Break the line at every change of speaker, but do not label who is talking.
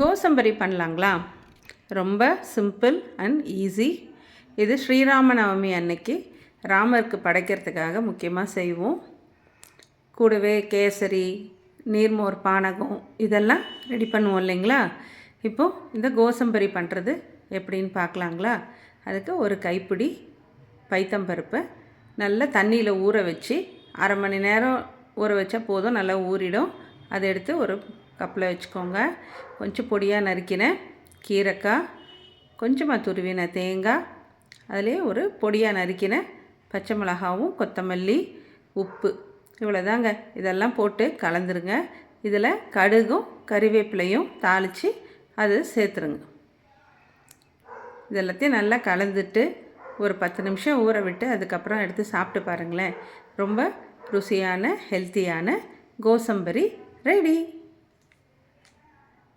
கோசம்பரி பண்ணலாங்களா? ரொம்ப simple and easy. இது ஸ்ரீராம நவமி அன்னைக்கு ராமருக்கு படைக்கிறதுக்காக முக்கியமாக செய்வோம். கூடவே கேசரி, நீர்மோர் பானகம் இதெல்லாம் ரெடி பண்ணுவோம் இல்லைங்களா? இப்போது இந்த கோசம்பரி பண்ணுறது எப்படின்னு பார்க்கலாங்களா? அதுக்கு ஒரு கைப்பிடி பைத்தம்பருப்பை நல்லா தண்ணியில் ஊற வச்சு அரை மணி நேரம் ஊற வச்சா போதும், நல்லா ஊறிடும். அதை எடுத்து ஒரு கப்பில் வச்சுக்கோங்க. கொஞ்சம் பொடியாக நறுக்கின கீரைக்காய், கொஞ்சமாக துருவின தேங்காய், அதிலே ஒரு பொடியாக நறுக்கின பச்சை மிளகாவும் கொத்தமல்லி, உப்பு, இவ்வளோதாங்க. இதெல்லாம் போட்டு கலந்துருங்க. இதில் கடுகும் கறிவேப்பிலையும் தாளித்து அது சேர்த்துருங்க. இதெல்லாத்தையும் நல்லா கலந்துட்டு ஒரு 10 நிமிஷம் ஊற விட்டு அதுக்கப்புறம் எடுத்து சாப்பிட்டு பாருங்களேன். ரொம்ப ருசியான ஹெல்த்தியான கோசம்பரி ரெடி.